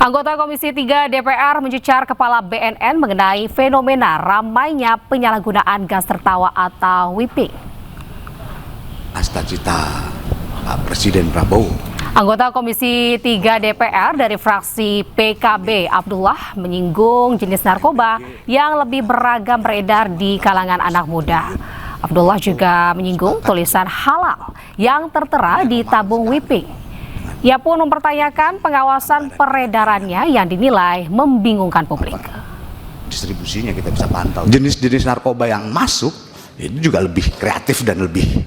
Anggota Komisi 3 DPR mencecar Kepala BNN mengenai fenomena ramainya penyalahgunaan gas tertawa atau whipping. Cita Pak Presiden Prabowo. Anggota Komisi 3 DPR dari fraksi PKB Abdullah menyinggung jenis narkoba yang lebih beragam beredar di kalangan anak muda. Abdullah juga menyinggung tulisan halal yang tertera di tabung whipping. Ia pun mempertanyakan pengawasan peredarannya yang dinilai membingungkan publik. Distribusinya kita bisa pantau. Jenis-jenis narkoba yang masuk itu juga lebih kreatif dan lebih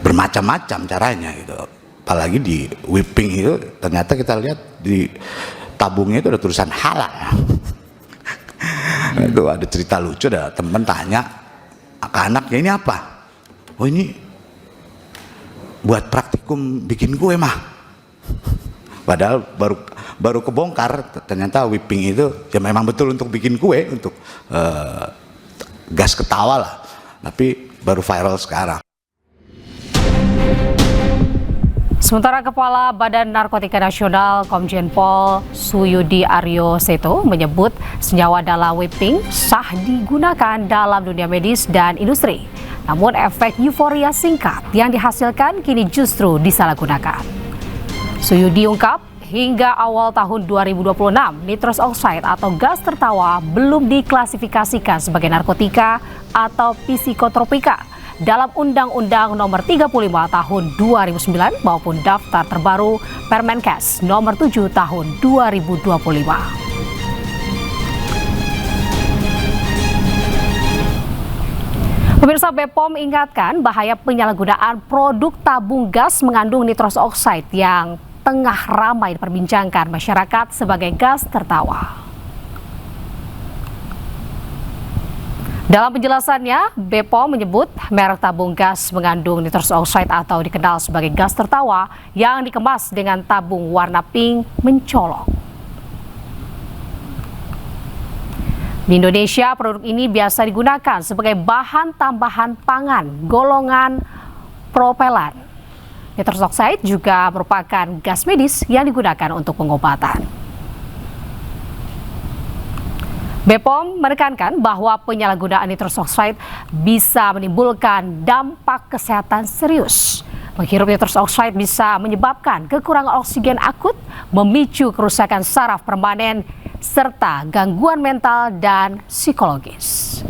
bermacam-macam caranya gitu. Apalagi di whipping itu ternyata kita lihat di tabungnya itu ada tulisan halal. Itu ada cerita lucu, ada teman tanya ke anaknya, ini apa? Oh, ini buat praktikum bikin kue mah. Padahal baru kebongkar ternyata whipping itu ya memang betul untuk bikin kue, untuk gas ketawa lah, tapi baru viral sekarang. Sementara Kepala Badan Narkotika Nasional Komjen Pol Suyudi Aryo Seto menyebut senyawa dalam whipping sah digunakan dalam dunia medis dan industri. Namun efek euforia singkat yang dihasilkan kini justru disalahgunakan. Suyudi ungkap, hingga awal tahun 2026, nitrous oxide atau gas tertawa belum diklasifikasikan sebagai narkotika atau psikotropika dalam Undang-Undang Nomor 35 Tahun 2009 maupun daftar terbaru Permenkes Nomor 7 Tahun 2025. Pemirsa, BPOM ingatkan bahaya penyalahgunaan produk tabung gas mengandung nitrous oxide yang tengah ramai diperbincangkan masyarakat sebagai gas tertawa. Dalam penjelasannya, BPOM menyebut merek tabung gas mengandung nitrous oxide atau dikenal sebagai gas tertawa yang dikemas dengan tabung warna pink mencolok. Di Indonesia, produk ini biasa digunakan sebagai bahan tambahan pangan golongan propelan. Nitrous oxide juga merupakan gas medis yang digunakan untuk pengobatan. BPOM menekankan bahwa penyalahgunaan nitrous oxide bisa menimbulkan dampak kesehatan serius. Menghirup nitrous oxide bisa menyebabkan kekurangan oksigen akut, memicu kerusakan saraf permanen, serta gangguan mental dan psikologis.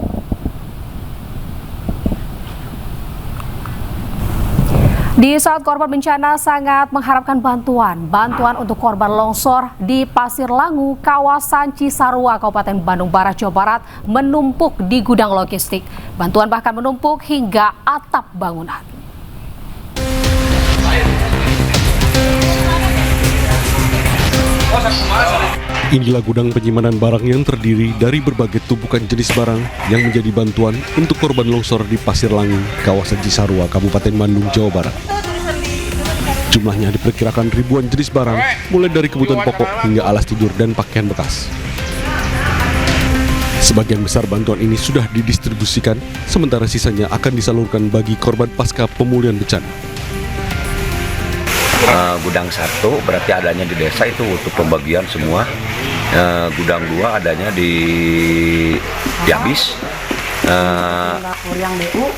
Di saat korban bencana sangat mengharapkan bantuan untuk korban longsor di Pasir Langu, kawasan Cisarua, Kabupaten Bandung Barat, Jawa Barat menumpuk di gudang logistik. Bantuan bahkan menumpuk hingga atap bangunan. Inilah gudang penyimpanan barang yang terdiri dari berbagai tumpukan jenis barang yang menjadi bantuan untuk korban longsor di Pasir Langu, kawasan Cisarua, Kabupaten Bandung, Jawa Barat. Jumlahnya diperkirakan ribuan jenis barang, mulai dari kebutuhan pokok hingga alas tidur dan pakaian bekas. Sebagian besar bantuan ini sudah didistribusikan, sementara sisanya akan disalurkan bagi korban pasca pemulihan bencana. Gudang 1 berarti adanya di desa itu untuk pembagian semua. Gudang 2 adanya di Abis.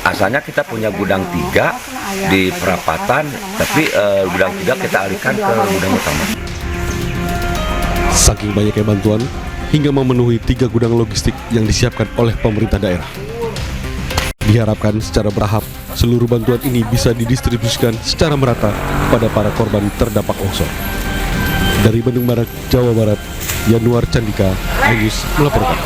Asalnya kita punya gudang 3 di perapatan, tapi gudang 3 kita alihkan ke gudang utama. Saking banyaknya bantuan, hingga memenuhi 3 gudang logistik yang disiapkan oleh pemerintah daerah. Diharapkan secara bertahap, seluruh bantuan ini bisa didistribusikan secara merata pada para korban terdampak longsor. Dari Bandung Barat, Jawa Barat, Yanuar Candika, Ayus melaporkan.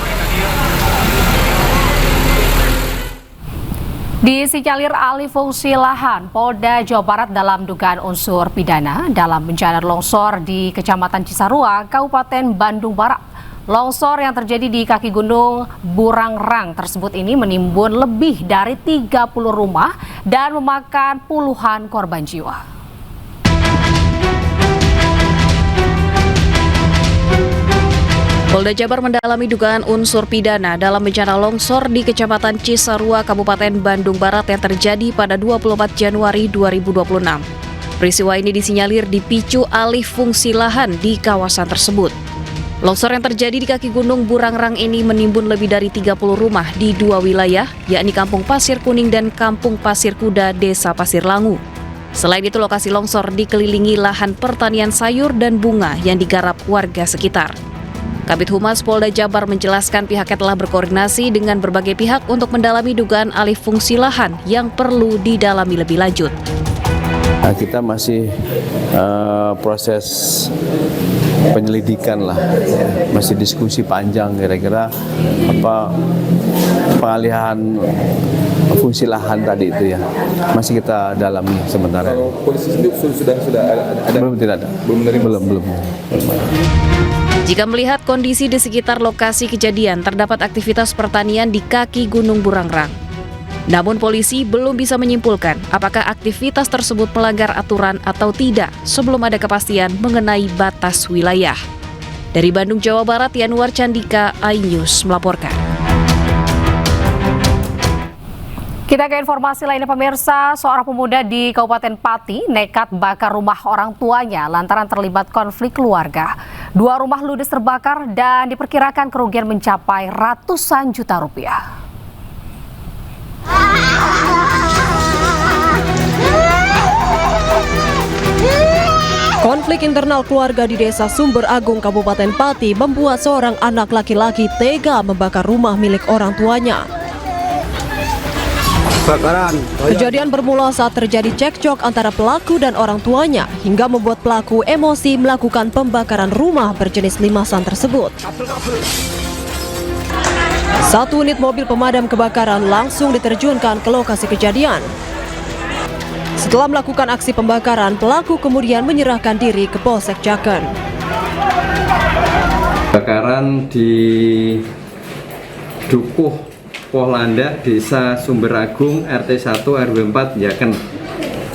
Di Sinyalir alih fungsi lahan, Polda Jawa Barat dalam dugaan unsur pidana dalam bencana longsor di Kecamatan Cisarua, Kabupaten Bandung Barat. Longsor yang terjadi di kaki gunung Burangrang tersebut ini menimbun lebih dari 30 rumah dan memakan puluhan korban jiwa. Polda Jabar mendalami dugaan unsur pidana dalam bencana longsor di Kecamatan Cisarua, Kabupaten Bandung Barat yang terjadi pada 24 Januari 2026. Peristiwa ini disinyalir dipicu alih fungsi lahan di kawasan tersebut. Longsor yang terjadi di kaki Gunung Burangrang ini menimbun lebih dari 30 rumah di 2 wilayah, yakni Kampung Pasir Kuning dan Kampung Pasir Kuda, Desa Pasir Langu. Selain itu, lokasi longsor dikelilingi lahan pertanian sayur dan bunga yang digarap warga sekitar. Kabid Humas Polda Jabar menjelaskan pihaknya telah berkoordinasi dengan berbagai pihak untuk mendalami dugaan alih fungsi lahan yang perlu didalami lebih lanjut. Kita masih proses penyelidikan lah, masih diskusi panjang kira-kira apa pengalihan fungsi lahan tadi itu ya, masih kita dalami sementara. Kalau polisi sendiri sudah ada? Belum, tidak ada. Belum. Jika melihat kondisi di sekitar lokasi kejadian, terdapat aktivitas pertanian di kaki Gunung Burangrang. Namun polisi belum bisa menyimpulkan apakah aktivitas tersebut melanggar aturan atau tidak sebelum ada kepastian mengenai batas wilayah. Dari Bandung, Jawa Barat, Yanuar Candika, iNews melaporkan. Kita ke informasi lainnya pemirsa, seorang pemuda di Kabupaten Pati nekat bakar rumah orang tuanya lantaran terlibat konflik keluarga. 2 rumah ludes terbakar dan diperkirakan kerugian mencapai ratusan juta rupiah. Konflik internal keluarga di Desa Sumber Agung, Kabupaten Pati membuat seorang anak laki-laki tega membakar rumah milik orang tuanya. Kejadian bermula saat terjadi cekcok antara pelaku dan orang tuanya hingga membuat pelaku emosi melakukan pembakaran rumah berjenis limasan tersebut. 1 unit mobil pemadam kebakaran langsung diterjunkan ke lokasi kejadian. Setelah melakukan aksi pembakaran, pelaku kemudian menyerahkan diri ke Polsek Jaken. Kebakaran di Dukuh Pohlanda, Desa Sumber Agung, RT 1 RW 4 Jaken.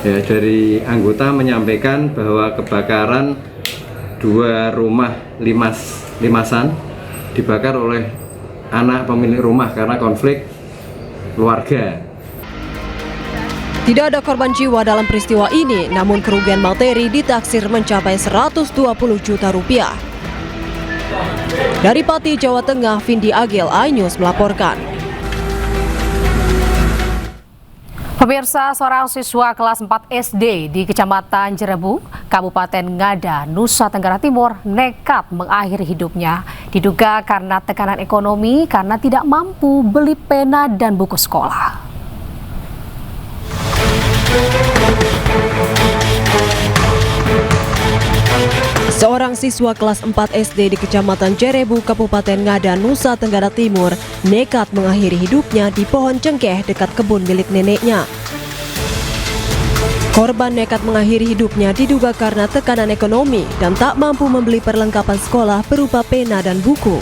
Ya, dari anggota menyampaikan bahwa kebakaran 2 rumah limasan dibakar oleh anak pemilik rumah karena konflik keluarga. Tidak ada korban jiwa dalam peristiwa ini, namun kerugian materi ditaksir mencapai 120 juta rupiah. Dari Pati, Jawa Tengah, Vindi Agil, iNews melaporkan. Pemirsa, seorang siswa kelas 4 SD di Kecamatan Jerebu, Kabupaten Ngada, Nusa Tenggara Timur nekat mengakhiri hidupnya. Diduga karena tekanan ekonomi karena tidak mampu beli pena dan buku sekolah. Seorang siswa kelas 4 SD di Kecamatan Jerebu, Kabupaten Ngada, Nusa Tenggara Timur nekat mengakhiri hidupnya di pohon cengkeh dekat kebun milik neneknya. Korban nekat mengakhiri hidupnya diduga karena tekanan ekonomi dan tak mampu membeli perlengkapan sekolah berupa pena dan buku.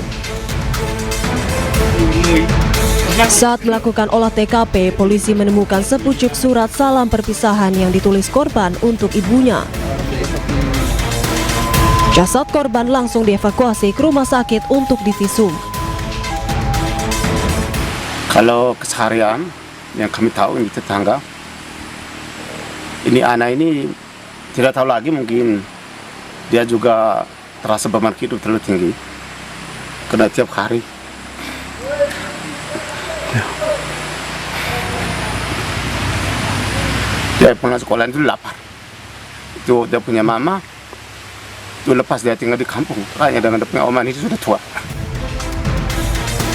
Saat melakukan olah TKP, polisi menemukan sepucuk surat salam perpisahan yang ditulis korban untuk ibunya. Jasad korban langsung dievakuasi ke rumah sakit untuk divisum. Kalau keseharian yang kami tahu di tetangga, ini anak ini tidak tahu lagi, mungkin dia juga terasa beban hidup terlalu tinggi karena tiap hari dia pulang sekolah itu lapar. Itu dia punya mama itu lepas dia tinggal di kampung, hanya dengan dia punya oma itu sudah tua.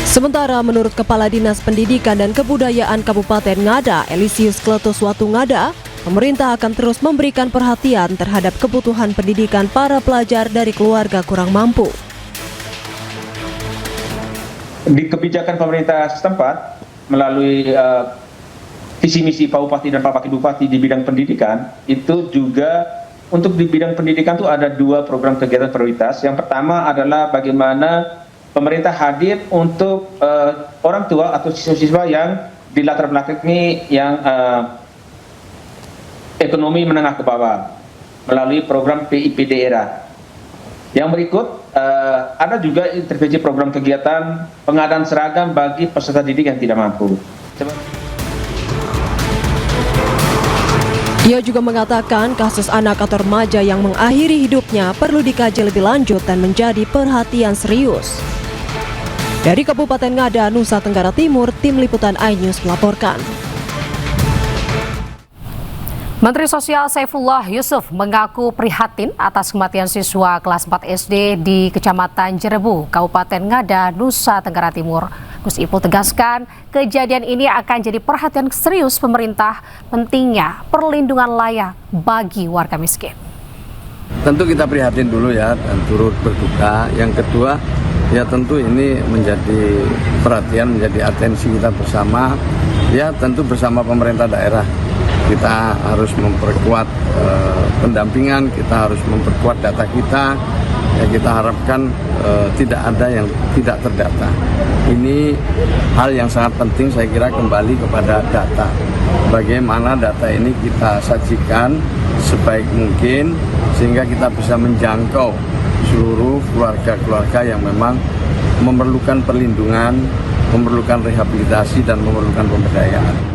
Sementara menurut Kepala Dinas Pendidikan dan Kebudayaan Kabupaten Ngada, Elisius Kletus Watu Ngada, pemerintah akan terus memberikan perhatian terhadap kebutuhan pendidikan para pelajar dari keluarga kurang mampu. Di kebijakan pemerintah setempat melalui visi misi Pak Bupati dan Pak Wakil Bupati di bidang pendidikan, itu juga untuk di bidang pendidikan itu ada 2 program kegiatan prioritas. Yang pertama adalah bagaimana pemerintah hadir untuk orang tua atau siswa-siswa yang di latar belakangi yang ekonomi menengah ke bawah melalui program PIP daerah. Yang berikut ada juga intervensi program kegiatan pengadaan seragam bagi peserta didik yang tidak mampu. Ia juga mengatakan kasus anak atau remaja yang mengakhiri hidupnya perlu dikaji lebih lanjut dan menjadi perhatian serius. Dari Kabupaten Ngada, Nusa Tenggara Timur, Tim Liputan iNews melaporkan. Menteri Sosial Saifullah Yusuf mengaku prihatin atas kematian siswa kelas 4 SD di Kecamatan Jerebu, Kabupaten Ngada, Nusa Tenggara Timur. Gus Ipul tegaskan, kejadian ini akan jadi perhatian serius pemerintah, pentingnya perlindungan layak bagi warga miskin. Tentu kita prihatin dulu ya dan turut berduka. Yang kedua, ya tentu ini menjadi perhatian, menjadi atensi kita bersama. Ya tentu bersama pemerintah daerah. Kita harus memperkuat pendampingan, kita harus memperkuat data kita. Ya, kita harapkan tidak ada yang tidak terdata. Ini hal yang sangat penting, saya kira kembali kepada data. Bagaimana data ini kita sajikan sebaik mungkin sehingga kita bisa menjangkau seluruh keluarga-keluarga yang memang memerlukan perlindungan, memerlukan rehabilitasi dan memerlukan pemberdayaan.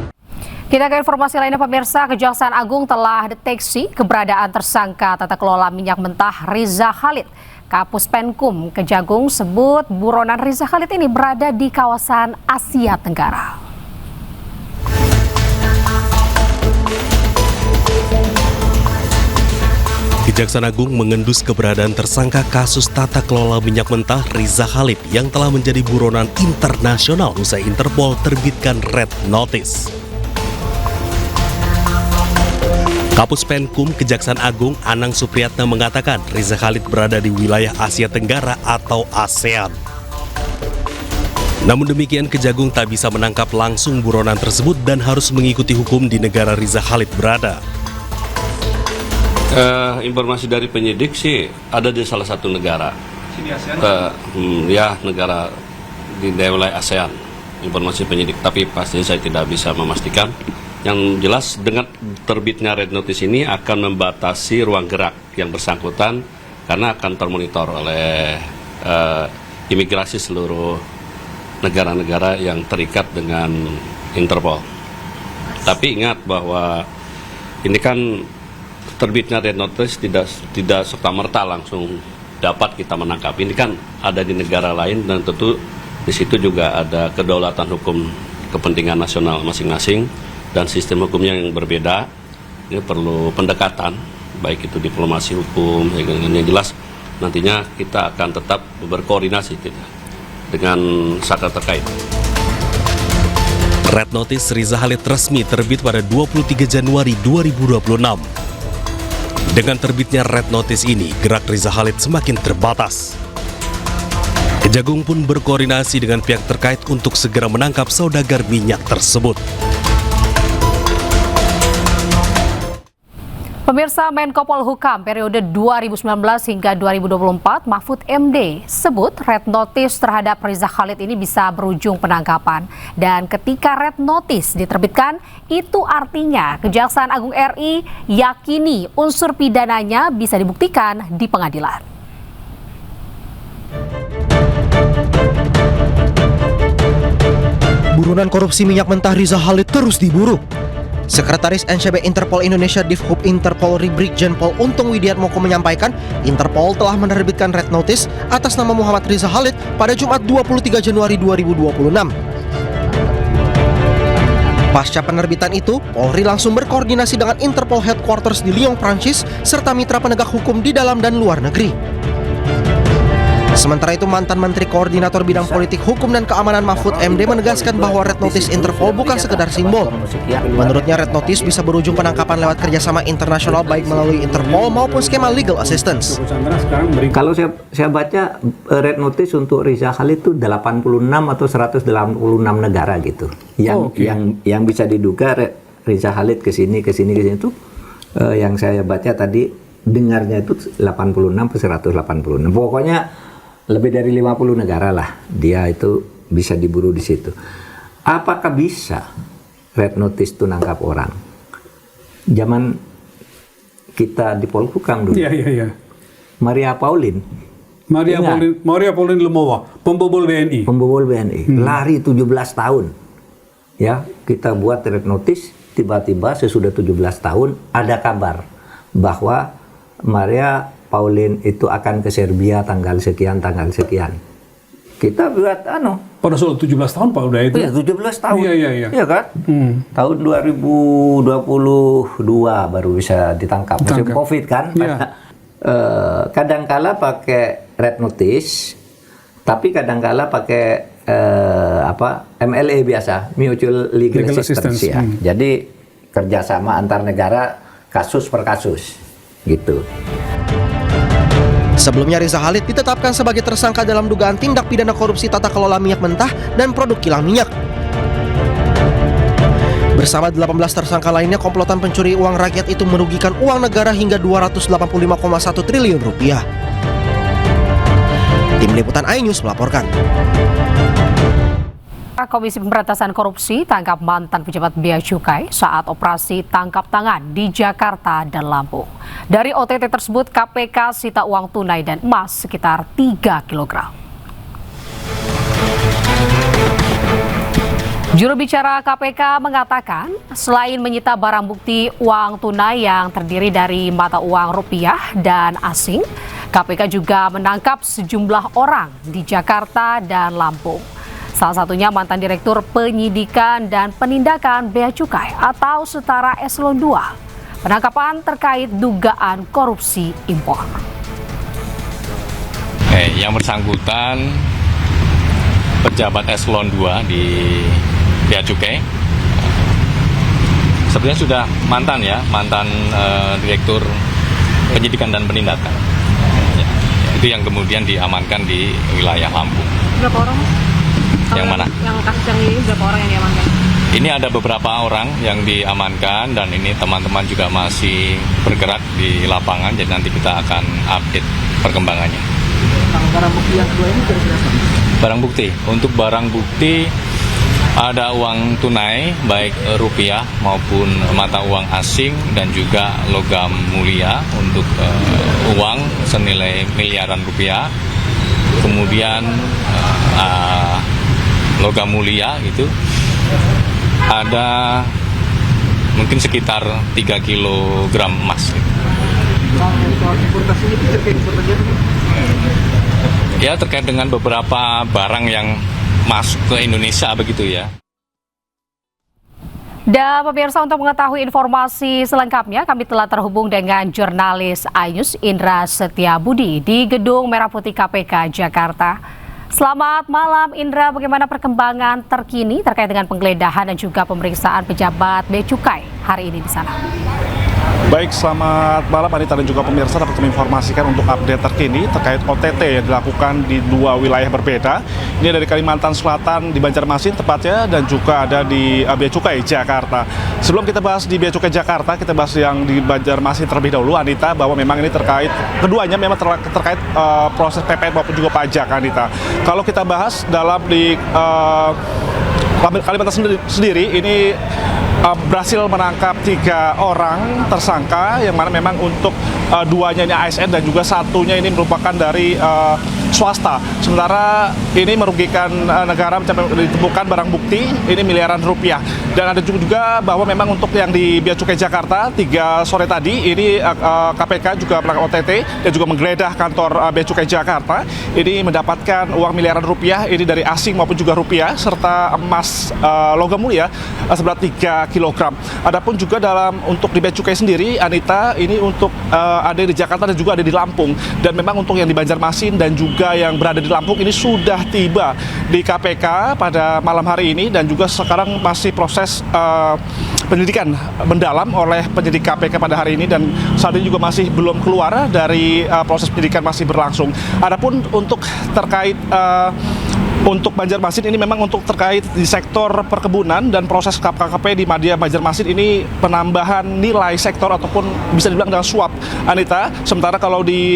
Kita ke informasi lainnya pemirsa, Kejaksaan Agung telah deteksi keberadaan tersangka tata kelola minyak mentah Riza Khalid. Kapus Penkum Kejagung sebut buronan Riza Khalid ini berada di kawasan Asia Tenggara. Kejaksaan Agung mengendus keberadaan tersangka kasus tata kelola minyak mentah Riza Khalid yang telah menjadi buronan internasional usai Interpol terbitkan Red Notice. Kapus Penkum Kejaksaan Agung Anang Supriyatna mengatakan Riza Khalid berada di wilayah Asia Tenggara atau ASEAN. Namun demikian Kejagung tak bisa menangkap langsung buronan tersebut dan harus mengikuti hukum di negara Riza Khalid berada. Informasi dari penyidik sih ada di salah satu negara. Ya, negara di wilayah ASEAN. Informasi penyidik, tapi pasti saya tidak bisa memastikan. Yang jelas dengan terbitnya Red Notice ini akan membatasi ruang gerak yang bersangkutan karena akan termonitor oleh imigrasi seluruh negara-negara yang terikat dengan Interpol. Tapi ingat bahwa ini kan terbitnya Red Notice tidak serta-merta langsung dapat kita menangkap. Ini kan ada di negara lain dan tentu di situ juga ada kedaulatan hukum kepentingan nasional masing-masing. Dan sistem hukumnya yang berbeda, ini perlu pendekatan, baik itu diplomasi hukum, yang jelas nantinya kita akan tetap berkoordinasi dengan satgas terkait. Red Notice Riza Khalid resmi terbit pada 23 Januari 2026. Dengan terbitnya Red Notice ini, gerak Riza Khalid semakin terbatas. Kejagung pun berkoordinasi dengan pihak terkait untuk segera menangkap saudagar minyak tersebut. Pemirsa, Menko Polhukam periode 2019 hingga 2024 Mahfud MD sebut Red Notice terhadap Riza Khalid ini bisa berujung penangkapan. Dan ketika Red Notice diterbitkan, itu artinya Kejaksaan Agung RI yakini unsur pidananya bisa dibuktikan di pengadilan. Buronan korupsi minyak mentah Riza Khalid terus diburu. Sekretaris NCB Interpol Indonesia Divhub Interpol Brigjen Pol Untung Widiatmoko menyampaikan Interpol telah menerbitkan Red Notice atas nama Muhammad Riza Khalid pada Jumat 23 Januari 2026. Pasca penerbitan itu, Polri langsung berkoordinasi dengan Interpol Headquarters di Lyon, Prancis, serta mitra penegak hukum di dalam dan luar negeri. Sementara itu, mantan Menteri Koordinator Bidang Politik, Hukum, dan Keamanan Mahfud MD menegaskan bahwa Red Notice Interpol bukan sekedar simbol. Menurutnya, Red Notice bisa berujung penangkapan lewat kerjasama internasional baik melalui Interpol maupun skema legal assistance. Kalau saya baca Red Notice untuk Riza Khalid itu 86 atau 186 negara gitu. Yang bisa diduga Riza Khalid ke sini itu yang saya baca tadi dengarnya itu 86 atau 186. Pokoknya lebih dari 50 negara lah dia itu bisa diburu di situ. Apakah bisa Red Notice itu nangkap orang? Zaman kita di Polhukam dulu. Iya. Maria Pauline Lumowa, pembobol BNI. Lari 17 tahun. Ya, kita buat Red Notice, tiba-tiba sesudah 17 tahun ada kabar bahwa Maria Pauline itu akan ke Serbia tanggal sekian. Kita buat pada soal 17 tahun Pak udah itu. Iya, 17 tahun. Iya. Iya kan? Tahun 2022 baru bisa ditangkap. Musim Covid kan? Iya. Kadangkala pakai red notice, tapi kadangkala pakai MLA biasa, mutual legal assistance ya. Jadi kerjasama antar negara kasus per kasus gitu. Sebelumnya Riza Khalid ditetapkan sebagai tersangka dalam dugaan tindak pidana korupsi tata kelola minyak mentah dan produk kilang minyak. Bersama 18 tersangka lainnya, komplotan pencuri uang rakyat itu merugikan uang negara hingga 285,1 triliun rupiah. Tim Liputan iNews melaporkan. Komisi Pemberantasan Korupsi tangkap mantan pejabat Bea Cukai saat operasi tangkap tangan di Jakarta dan Lampung. Dari OTT tersebut, KPK sita uang tunai dan emas sekitar 3 kg. Juru bicara KPK mengatakan, selain menyita barang bukti uang tunai yang terdiri dari mata uang rupiah dan asing, KPK juga menangkap sejumlah orang di Jakarta dan Lampung. Salah satunya mantan Direktur Penyidikan dan Penindakan Bea Cukai atau setara Eselon 2. Penangkapan terkait dugaan korupsi impor. Yang bersangkutan pejabat Eselon 2 di Bea Cukai. Sebenarnya sudah mantan Direktur Penyidikan dan Penindakan. Itu yang kemudian diamankan di wilayah Lampung. Berapa orang? Yang mana? Yang kasus yang ini berapa orang yang diamankan? Ini ada beberapa orang yang diamankan dan ini teman-teman juga masih bergerak di lapangan, jadi nanti kita akan update perkembangannya. Barang bukti yang kedua ini kira-kira apa? Barang bukti, untuk barang bukti ada uang tunai baik rupiah maupun mata uang asing dan juga logam mulia untuk uang senilai miliaran rupiah. Kemudian logam mulia itu ada mungkin sekitar 3 kg emas. Ya, terkait dengan beberapa barang yang masuk ke Indonesia begitu ya. Dan pemirsa, untuk mengetahui informasi selengkapnya, kami telah terhubung dengan jurnalis iNews Indra Setiabudi di Gedung Merah Putih KPK Jakarta. Selamat malam Indra, bagaimana perkembangan terkini terkait dengan penggeledahan dan juga pemeriksaan pejabat Bea Cukai hari ini di sana? Baik, selamat malam Anita dan juga pemirsa. Dapat kami informasikan untuk update terkini terkait OTT yang dilakukan di 2 wilayah berbeda. Ini ada di Kalimantan Selatan, di Banjarmasin tepatnya, dan juga ada di Bea Cukai Jakarta. Sebelum kita bahas di Bea Cukai Jakarta, kita bahas yang di Banjarmasin terlebih dahulu, Anita, bahwa memang ini terkait, keduanya memang terkait proses PPN maupun juga pajak, Anita. Kalau kita bahas dalam di Kalimantan sendiri, ini berhasil menangkap 3 orang tersangka, yang mana memang untuk duanya ini ASN dan juga satunya ini merupakan dari swasta. Sementara ini merugikan negara, ditemukan barang bukti ini miliaran rupiah. Dan ada juga bahwa memang untuk yang di Bea Cukai Jakarta 3 sore tadi ini KPK juga melakukan OTT dan juga menggeledah kantor Bea Cukai Jakarta. Ini mendapatkan uang miliaran rupiah ini dari asing maupun juga rupiah serta emas logam mulia seberat 3 kg. Adapun juga untuk di Bea Cukai sendiri, Anita, ini untuk ada di Jakarta dan juga ada di Lampung. Dan memang untuk yang di Banjarmasin dan juga yang berada di Lampung ini sudah tiba di KPK pada malam hari ini, dan juga sekarang masih proses penyelidikan mendalam oleh penyidik KPK pada hari ini, dan saat ini juga masih belum keluar dari proses penyidikan, masih berlangsung. Adapun untuk terkait untuk Banjarmasin ini memang untuk terkait di sektor perkebunan dan proses KKP di Madya Banjarmasin ini penambahan nilai sektor ataupun bisa dibilang dengan suap, Anita. Sementara kalau di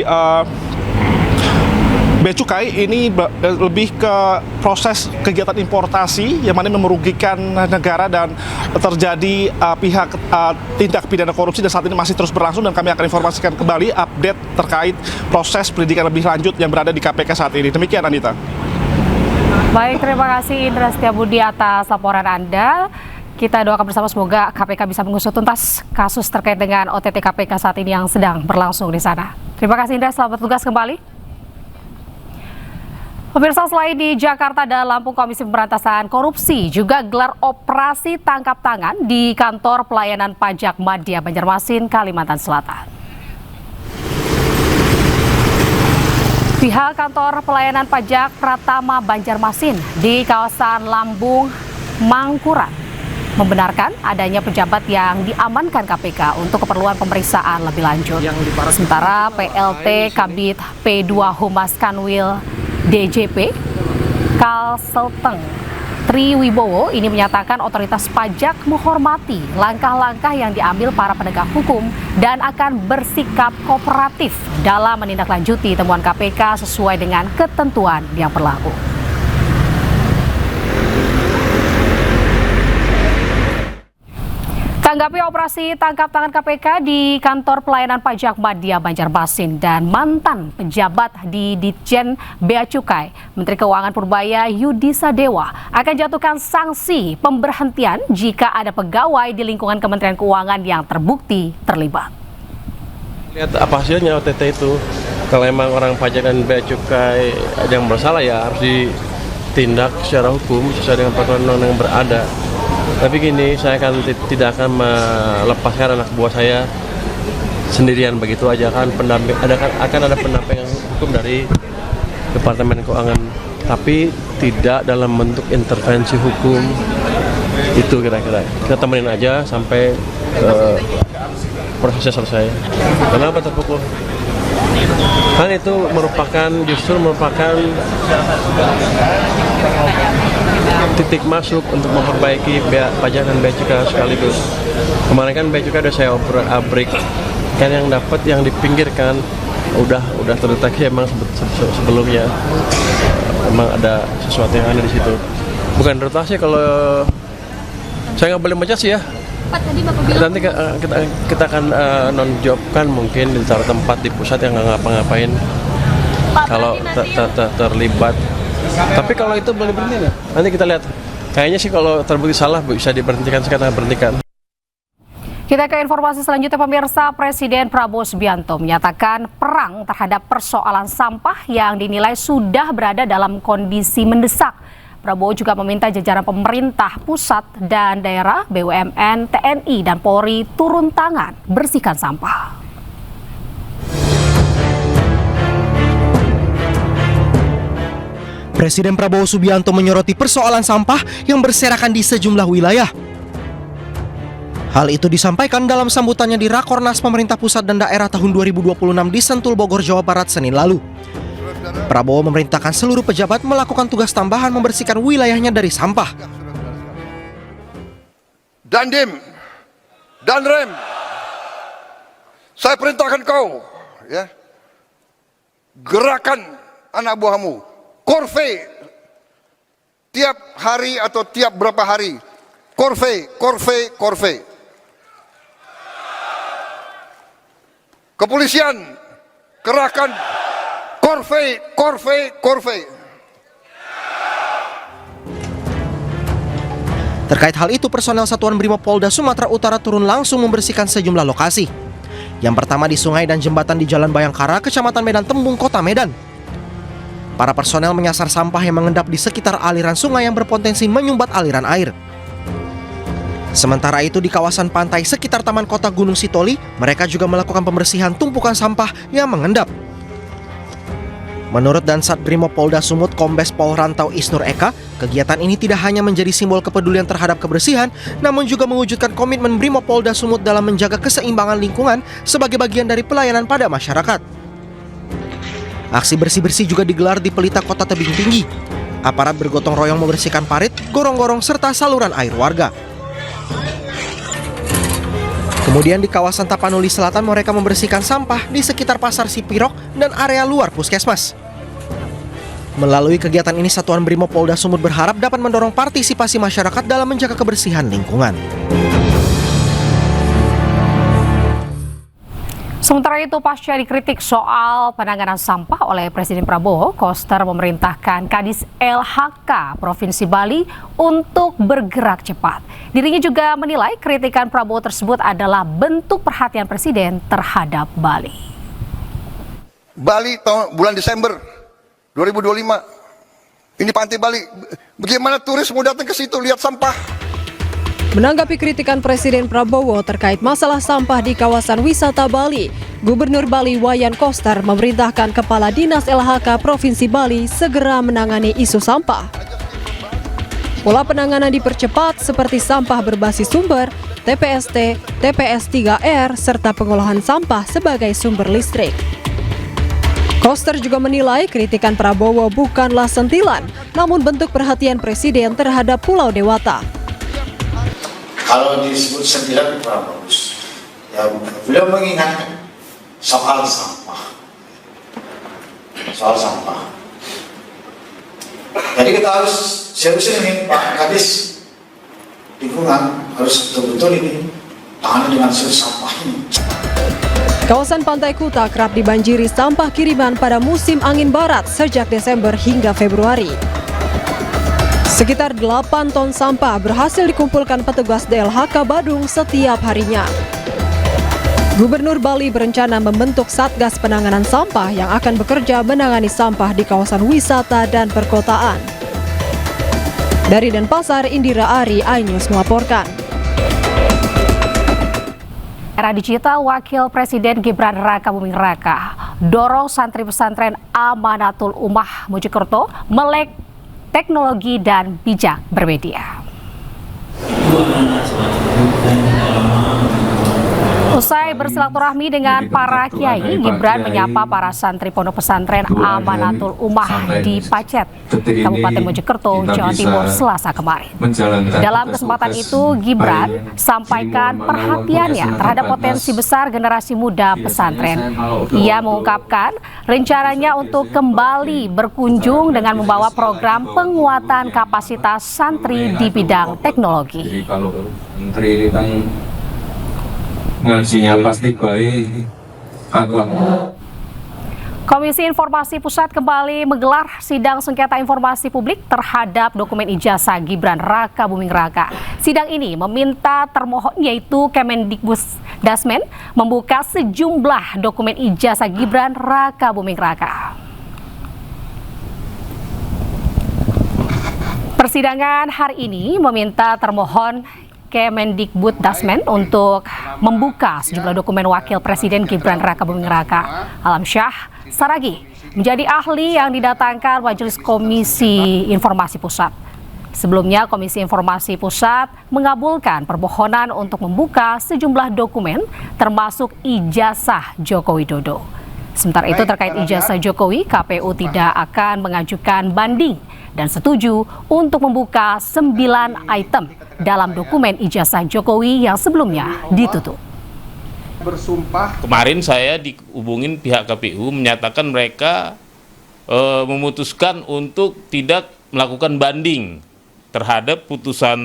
Bea Cukai ini lebih ke proses kegiatan importasi yang mana merugikan negara dan terjadi tindak pidana korupsi, dan saat ini masih terus berlangsung, dan kami akan informasikan kembali update terkait proses penyidikan lebih lanjut yang berada di KPK saat ini. Demikian, Anita. Baik, terima kasih Indra Setiabudi atas laporan Anda. Kita doakan bersama semoga KPK bisa mengusut tuntas kasus terkait dengan OTT KPK saat ini yang sedang berlangsung di sana. Terima kasih Indra, selamat tugas kembali. Pemirsa, selain di Jakarta dan Lampung, Komisi Pemberantasan Korupsi juga gelar operasi tangkap tangan di kantor pelayanan pajak Madya Banjarmasin, Kalimantan Selatan. Pihak kantor pelayanan pajak Pratama Banjarmasin di kawasan Lambung, Mangkurat membenarkan adanya pejabat yang diamankan KPK untuk keperluan pemeriksaan lebih lanjut. Sementara PLT Kabid P2 Humas Kanwil DJP Kalselteng Tri Wibowo ini menyatakan otoritas pajak menghormati langkah-langkah yang diambil para penegak hukum dan akan bersikap kooperatif dalam menindaklanjuti temuan KPK sesuai dengan ketentuan yang berlaku. Tanggapi operasi tangkap tangan KPK di kantor pelayanan pajak Madya Banjarmasin dan mantan pejabat di Ditjen Bea Cukai, Menteri Keuangan Purbaya Yudi Sadewa akan jatuhkan sanksi pemberhentian jika ada pegawai di lingkungan Kementerian Keuangan yang terbukti terlibat. Lihat apa hasilnya OTT itu. Kalau emang orang pajak dan Bea Cukai ada yang bersalah ya harus ditindak secara hukum sesuai dengan peraturan undang-undang yang berada. Tapi gini, saya tidak akan melepaskan anak buah saya sendirian begitu aja, kan akan ada pendampingan hukum dari Departemen Keuangan, tapi tidak dalam bentuk intervensi hukum. Itu kira-kira kita temenin aja sampai prosesnya selesai. Kenapa terpukul? Kan itu justru merupakan titik masuk untuk memperbaiki pajak dan bea cukai sekaligus. Kemarin kan bea cukai udah saya abrik, kan yang dapat yang dipinggirkan udah terdeteksi emang sebelumnya emang ada sesuatu yang ada di situ. Bukan rotasi, kalau saya nggak boleh mecas ya. Nanti kita akan non-job kan mungkin di tempat di pusat yang nggak ngapa-ngapain kalau terlibat. Tapi kalau itu boleh berhenti nggak? Nanti kita lihat. Kayaknya sih kalau terbukti salah bisa diberhentikan, sekarang berhentikan. Kita ke informasi selanjutnya, pemirsa. Presiden Prabowo Subianto menyatakan perang terhadap persoalan sampah yang dinilai sudah berada dalam kondisi mendesak. Prabowo juga meminta jajaran pemerintah pusat dan daerah, BUMN, TNI, dan Polri turun tangan bersihkan sampah. Presiden Prabowo Subianto menyoroti persoalan sampah yang berserakan di sejumlah wilayah. Hal itu disampaikan dalam sambutannya di Rakornas Pemerintah Pusat dan Daerah tahun 2026 di Sentul, Bogor, Jawa Barat, Senin lalu. Prabowo memerintahkan seluruh pejabat melakukan tugas tambahan membersihkan wilayahnya dari sampah. Dandim dan Rem, saya perintahkan kau, ya, gerakan anak buahmu. Korve tiap hari atau tiap berapa hari, korve. Kepolisian kerahkan korve. Terkait hal itu, personel Satuan Brimob Polda Sumatera Utara turun langsung membersihkan sejumlah lokasi. Yang pertama di sungai dan jembatan di Jalan Bayangkara, Kecamatan Medan Tembung, Kota Medan. Para personel menyasar sampah yang mengendap di sekitar aliran sungai yang berpotensi menyumbat aliran air. Sementara itu di kawasan pantai sekitar Taman Kota Gunung Sitoli, mereka juga melakukan pembersihan tumpukan sampah yang mengendap. Menurut Dansat Brimob Polda Sumut Kombes Pol Rantau Isnur Eka, kegiatan ini tidak hanya menjadi simbol kepedulian terhadap kebersihan, namun juga mewujudkan komitmen Brimob Polda Sumut dalam menjaga keseimbangan lingkungan sebagai bagian dari pelayanan pada masyarakat. Aksi bersih-bersih juga digelar di Pelita Kota Tebing Tinggi. Aparat bergotong royong membersihkan parit, gorong-gorong, serta saluran air warga. Kemudian di kawasan Tapanuli Selatan mereka membersihkan sampah di sekitar Pasar Sipirok dan area luar puskesmas. Melalui kegiatan ini, Satuan Brimob Polda Sumut berharap dapat mendorong partisipasi masyarakat dalam menjaga kebersihan lingkungan. Sementara itu, pasca dikritik soal penanganan sampah oleh Presiden Prabowo, Koster memerintahkan Kadis LHK Provinsi Bali untuk bergerak cepat. Dirinya juga menilai kritikan Prabowo tersebut adalah bentuk perhatian Presiden terhadap Bali. Bali tahun bulan Desember 2025, ini pantai Bali. Bagaimana turis mau datang ke situ lihat sampah? Menanggapi kritikan Presiden Prabowo terkait masalah sampah di kawasan wisata Bali, Gubernur Bali Wayan Koster memerintahkan Kepala Dinas LHK Provinsi Bali segera menangani isu sampah. Pola penanganan dipercepat seperti sampah berbasis sumber, TPST, TPS 3R, serta pengolahan sampah sebagai sumber listrik. Koster juga menilai kritikan Prabowo bukanlah sentilan, namun bentuk perhatian Presiden terhadap Pulau Dewata. Kalau disebut sentilan kurang bagus. Ya, beliau mengingatkan soal sampah. Soal sampah. Jadi kita harus serius ini Pak Kadis lingkungan harus betul-betul ini tangani dengan serius sampah ini. Kawasan Pantai Kuta kerap dibanjiri sampah kiriman pada musim angin barat sejak Desember hingga Februari. Sekitar 8 ton sampah berhasil dikumpulkan petugas DLHK Badung setiap harinya. Gubernur Bali berencana membentuk Satgas Penanganan Sampah yang akan bekerja menangani sampah di kawasan wisata dan perkotaan. Dari Denpasar, Indira Ari, iNews melaporkan. Era digital, Wakil Presiden Gibran Raka Buming Raka dorong santri pesantren Amanatul Ummah Mojokerto melek teknologi dan bijak bermedia. Usai bersilaturahmi dengan para kiai, Gibran menyapa para santri pondok pesantren Amanatul Ummah di Pacet, Kabupaten Mojokerto, Jawa Timur, Selasa kemarin. Dalam kesempatan itu, Gibran sampaikan perhatiannya terhadap potensi besar generasi muda pesantren. Ia mengungkapkan rencananya untuk kembali berkunjung dengan membawa program penguatan kapasitas santri di bidang teknologi. Jadi kalau menteri kan ngajinya pasti baik. Komisi Informasi Pusat kembali menggelar sidang sengketa informasi publik terhadap dokumen ijazah Gibran Raka Buming Raka. Sidang ini meminta termohon yaitu Kemendikbuddasmen membuka sejumlah dokumen ijazah Gibran Raka Buming Raka. Persidangan hari ini meminta termohon Kemendikbuddasmen untuk membuka sejumlah dokumen Wakil Presiden Gibran Raka Buming Raka. Alamsyah Saragi menjadi ahli yang didatangkan Majelis Komisi Informasi Pusat. Sebelumnya, Komisi Informasi Pusat mengabulkan permohonan untuk membuka sejumlah dokumen termasuk ijazah Joko Widodo. Sementara itu terkait ijazah Jokowi, KPU tidak akan mengajukan banding dan setuju untuk membuka 9 item dalam dokumen ijazah Jokowi yang sebelumnya ditutup. Kemarin saya dihubungin pihak KPU menyatakan mereka memutuskan untuk tidak melakukan banding terhadap putusan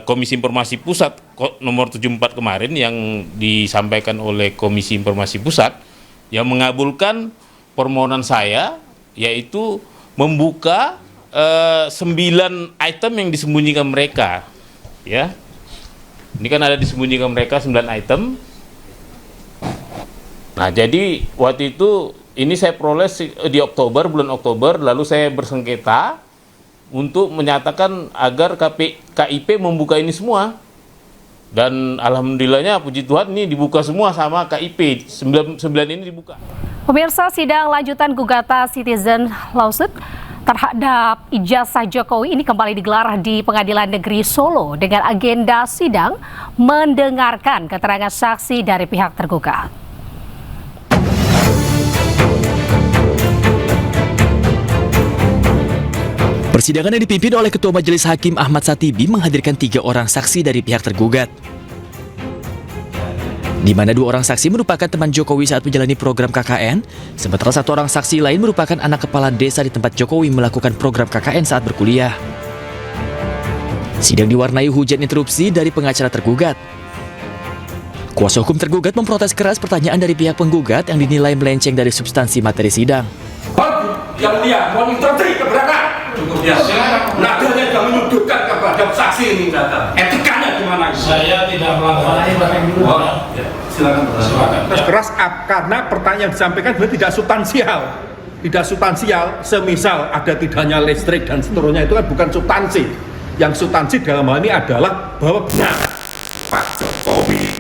Komisi Informasi Pusat nomor 74 kemarin yang disampaikan oleh Komisi Informasi Pusat yang mengabulkan permohonan saya, yaitu membuka 9 item yang disembunyikan mereka, ya. Ini kan ada disembunyikan mereka 9 item. Nah, jadi waktu itu ini saya peroleh di Oktober, bulan Oktober, lalu saya bersengketa untuk menyatakan agar KIP membuka ini semua. Dan alhamdulillahnya puji Tuhan ini dibuka semua sama KIP, 9 ini dibuka. Pemirsa, sidang lanjutan gugatan citizen lawsuit terhadap ijazah Jokowi ini kembali digelar di Pengadilan Negeri Solo dengan agenda sidang mendengarkan keterangan saksi dari pihak tergugat. Persidangan yang dipimpin oleh Ketua Majelis Hakim Ahmad Satibi menghadirkan 3 orang saksi dari pihak tergugat, di mana 2 orang saksi merupakan teman Jokowi saat menjalani program KKN, sementara 1 orang saksi lain merupakan anak kepala desa di tempat Jokowi melakukan program KKN saat berkuliah. Sidang diwarnai hujan interupsi dari pengacara tergugat. Kuasa hukum tergugat memprotes keras pertanyaan dari pihak penggugat yang dinilai melenceng dari substansi materi sidang. Yang mulia, mohon interupsi keberatan. Cukup ya. Nadanya sudah menyudutkan kepada saksi ini data. Etikanya gimana? Saya tidak melanggar. Silakan. Keras karena pertanyaan disampaikan tidak substansial. Tidak substansial, semisal ada tidaknya listrik dan seterusnya itu kan bukan substansi. Yang substansi dalam hal ini adalah bahwa benar Pak Jokowi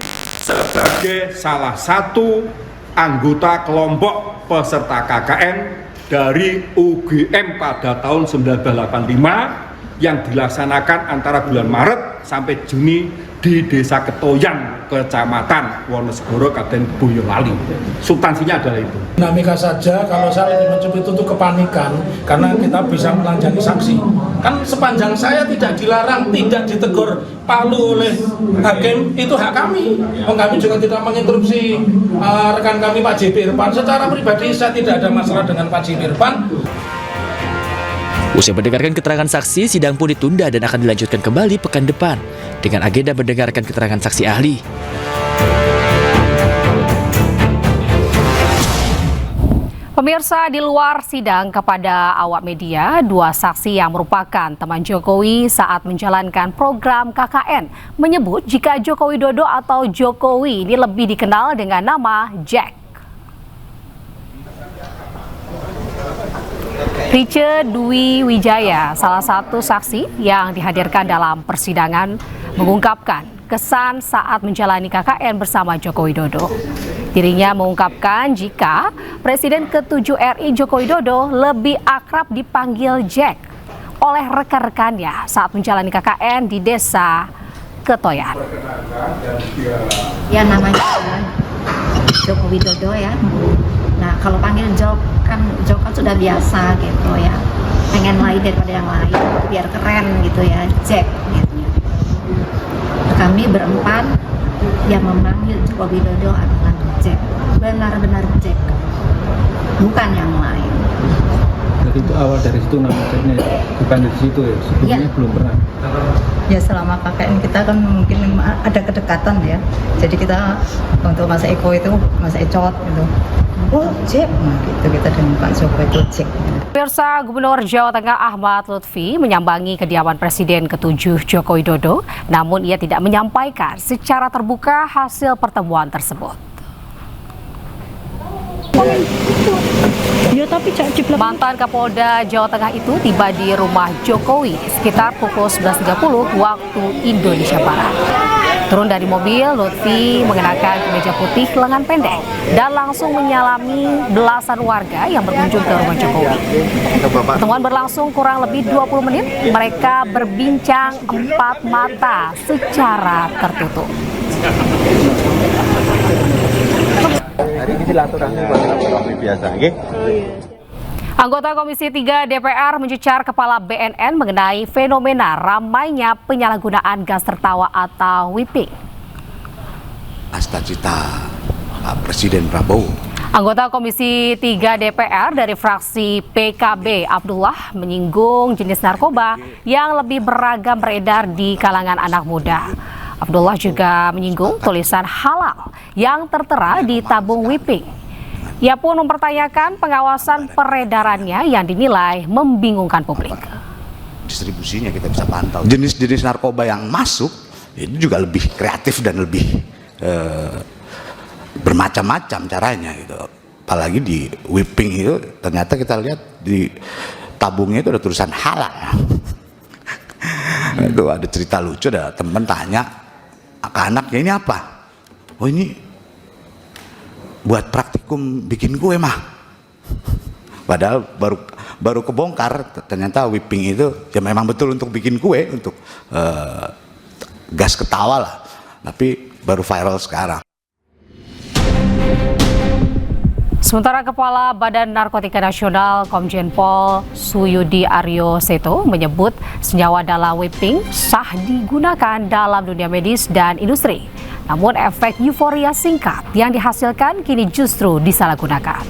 sebagai salah satu anggota kelompok peserta KKN dari UGM pada tahun 1985 yang dilaksanakan antara bulan Maret sampai Juni di Desa Ketoyan, Kecamatan Wonosegoro, Kabupaten Boyolali. Substansinya adalah itu. Dinamika saja, kalau saya lebih mencoba itu kepanikan karena kita bisa melanjani sanksi. Kan sepanjang saya tidak dilarang, tidak ditegur palu oleh hakim, itu hak kami. Kami juga tidak menginterupsi rekan kami Pak JP Irfan. Secara pribadi saya tidak ada masalah dengan Pak JP Irfan. Usai mendengarkan keterangan saksi, sidang pun ditunda dan akan dilanjutkan kembali pekan depan dengan agenda mendengarkan keterangan saksi ahli. Pemirsa, di luar sidang kepada awak media, dua saksi yang merupakan teman Jokowi saat menjalankan program KKN menyebut jika Joko Widodo atau Jokowi ini lebih dikenal dengan nama Jack. Rice Dwi Wijaya, salah satu saksi yang dihadirkan dalam persidangan, mengungkapkan kesan saat menjalani KKN bersama Joko Widodo. Dirinya mengungkapkan jika Presiden ke-7 RI Joko Widodo lebih akrab dipanggil Jack oleh rekan-rekannya saat menjalani KKN di Desa Ketoyan. Ya namanya Joko Widodo ya. Nah kalau panggil Jok kan sudah biasa gitu ya. Pengen lain daripada yang lain biar keren gitu ya, Jack gitu. Kami berempat yang memanggil Joko Widodo adalah Jack, benar-benar Jack, bukan yang lain. Jadi itu awal dari situ nama Jacknya, bukan dari situ ya, sebelumnya ya. Belum pernah. Ya selama KKN kita kan mungkin ada kedekatan ya, jadi kita untuk Mas Eko itu Mas Ecot gitu. Oh Jack, nah gitu kita dengan Pak Joko itu Jack. Pemirsa, Gubernur Jawa Tengah Ahmad Lutfi menyambangi kediaman Presiden ke-7 Joko Widodo, namun ia tidak menyampaikan secara terbuka hasil pertemuan tersebut. Mantan Kapolda Jawa Tengah itu tiba di rumah Jokowi sekitar pukul 11.30 waktu Indonesia Barat. Turun dari mobil, Lutfi mengenakan kemeja putih lengan pendek dan langsung menyalami belasan warga yang berkunjung ke rumah Jokowi. Pertemuan berlangsung kurang lebih 20 menit. Mereka berbincang empat mata secara tertutup. Hari ini silaturahmi biasa, nggih. Anggota Komisi 3 DPR mencecar Kepala BNN mengenai fenomena ramainya penyalahgunaan gas tertawa atau whipping. Cita-cita Pak Presiden Prabowo. Anggota Komisi 3 DPR dari fraksi PKB Abdullah menyinggung jenis narkoba yang lebih beragam beredar di kalangan anak muda. Abdullah juga menyinggung tulisan halal yang tertera di tabung whipping. Ia pun mempertanyakan pengawasan peredarannya yang dinilai membingungkan publik. Distribusinya kita bisa pantau. Jenis-jenis narkoba yang masuk itu juga lebih kreatif dan lebih bermacam-macam caranya gitu. Apalagi di whipping itu ternyata kita lihat di tabungnya itu ada tulisan halal. Itu ada cerita lucu, ada teman tanya ke anaknya, ini apa? Oh ini buat praktikum bikin kue mah. Padahal baru kebongkar ternyata whipping itu ya memang betul untuk bikin kue, untuk gas ketawa lah, tapi baru viral sekarang. Sementara Kepala Badan Narkotika Nasional Komjen Pol Suyudi Aryo Seto menyebut senyawa dalam whipping sah digunakan dalam dunia medis dan industri. Namun efek euforia singkat yang dihasilkan kini justru disalahgunakan.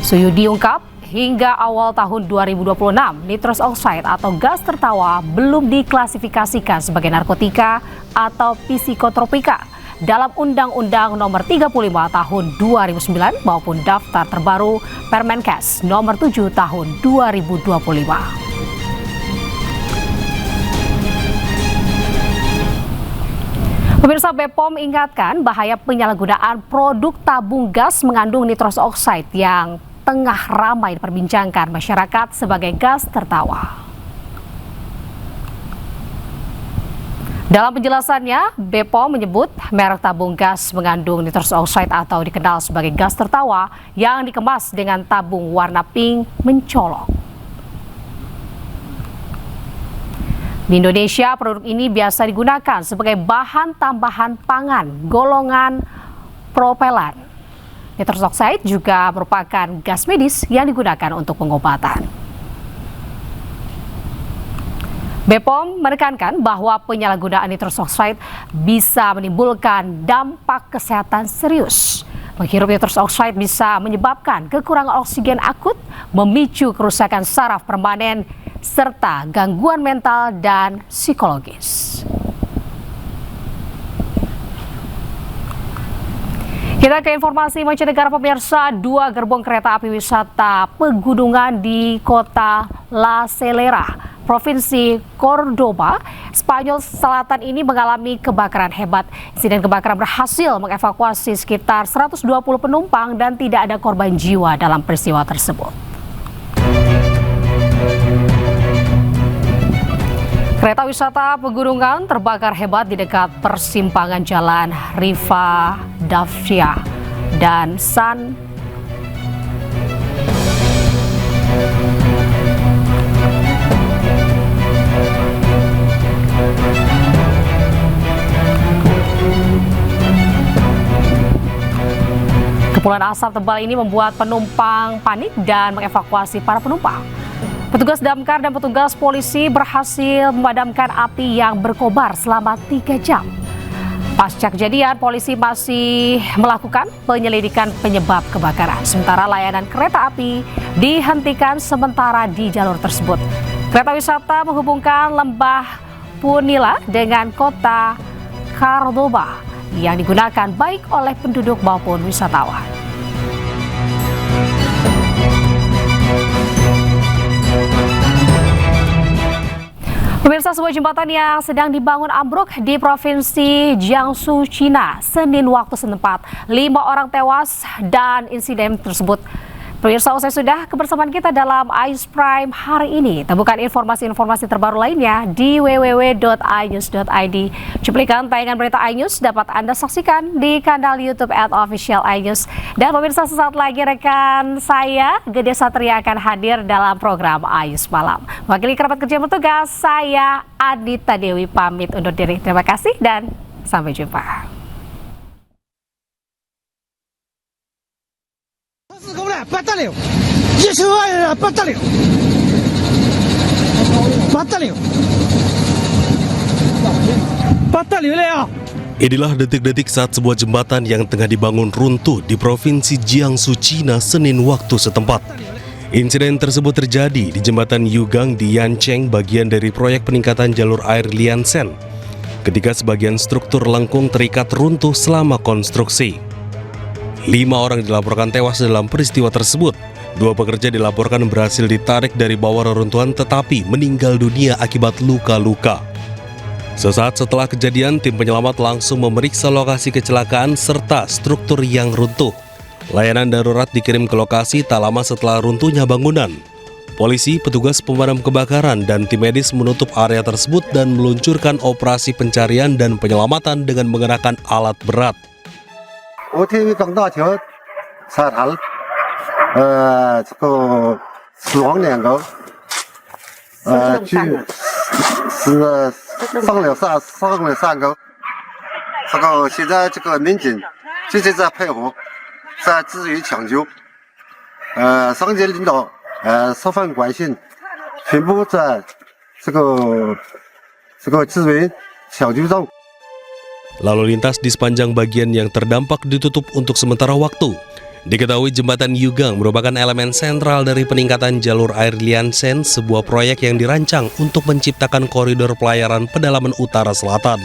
Suyudi ungkap hingga awal tahun 2026 nitrous oxide atau gas tertawa belum diklasifikasikan sebagai narkotika atau psikotropika dalam Undang-Undang Nomor 35 Tahun 2009 maupun Daftar Terbaru Permenkes Nomor 7 Tahun 2025. Pemirsa, BPOM ingatkan bahaya penyalahgunaan produk tabung gas mengandung nitrous oxide yang tengah ramai diperbincangkan masyarakat sebagai gas tertawa. Dalam penjelasannya, BPOM menyebut merek tabung gas mengandung nitrous oxide atau dikenal sebagai gas tertawa yang dikemas dengan tabung warna pink mencolok. Di Indonesia, produk ini biasa digunakan sebagai bahan tambahan pangan golongan propelan. Nitrous oxide juga merupakan gas medis yang digunakan untuk pengobatan. BPOM menekankan bahwa penyalahgunaan nitrous oxide bisa menimbulkan dampak kesehatan serius. Menghirup nitrous oxide bisa menyebabkan kekurangan oksigen akut, memicu kerusakan saraf permanen, serta gangguan mental dan psikologis. Kita ke informasi mancanegara, pemirsa. 2 gerbong kereta api wisata pegunungan di kota La Selera, Provinsi Cordoba, Spanyol Selatan ini mengalami kebakaran hebat. Insiden kebakaran berhasil mengevakuasi sekitar 120 penumpang dan tidak ada korban jiwa dalam peristiwa tersebut. Kereta wisata pegunungan terbakar hebat di dekat persimpangan jalan Rivadavia dan San Kepulan asap tebal ini membuat penumpang panik dan mengevakuasi para penumpang. Petugas damkar dan petugas polisi berhasil memadamkan api yang berkobar selama 3 jam. Pasca kejadian, polisi masih melakukan penyelidikan penyebab kebakaran. Sementara layanan kereta api dihentikan sementara di jalur tersebut. Kereta wisata menghubungkan Lembah Punilla dengan kota Cordoba yang digunakan baik oleh penduduk maupun wisatawan. Pemirsa, sebuah jembatan yang sedang dibangun ambruk di Provinsi Jiangsu, Cina, Senin waktu setempat. 5 orang tewas dan insiden tersebut. Pemirsa, usai sudah kebersamaan kita dalam Inews Prime hari ini. Temukan informasi-informasi terbaru lainnya di www.inews.id. Cuplikan tayangan berita iNews dapat Anda saksikan di kanal YouTube @official_inews. Dan pemirsa, sesaat lagi rekan saya, Gede Satria, akan hadir dalam program iNews Malam. Wakili kerabat kerja bertugas, saya Adita Dewi pamit undur diri. Terima kasih dan sampai jumpa. Batalio, 12 batalio, batalio, batalio Leo. Inilah detik-detik saat sebuah jembatan yang tengah dibangun runtuh di Provinsi Jiangsu, Cina, Senin waktu setempat. Insiden tersebut terjadi di jembatan Yugang di Yancheng, bagian dari proyek peningkatan jalur air Liansen, ketika sebagian struktur lengkung terikat runtuh selama konstruksi. 5 orang dilaporkan tewas dalam peristiwa tersebut. 2 pekerja dilaporkan berhasil ditarik dari bawah reruntuhan tetapi meninggal dunia akibat luka-luka. Sesaat setelah kejadian, tim penyelamat langsung memeriksa lokasi kecelakaan serta struktur yang runtuh. Layanan darurat dikirim ke lokasi tak lama setelah runtuhnya bangunan. Polisi, petugas pemadam kebakaran, dan tim medis menutup area tersebut dan meluncurkan operasi pencarian dan penyelamatan dengan menggunakan alat berat. 昨天刚大桥沙滩，这个死亡2个，是伤了3个，这个现在这个民警直接在配合，在支援抢救，上级领导十分关心，全部在这个支援抢救中。 Lalu lintas di sepanjang bagian yang terdampak ditutup untuk sementara waktu. Diketahui jembatan Yugang merupakan elemen sentral dari peningkatan jalur air Liansen, sebuah proyek yang dirancang untuk menciptakan koridor pelayaran pedalaman utara selatan.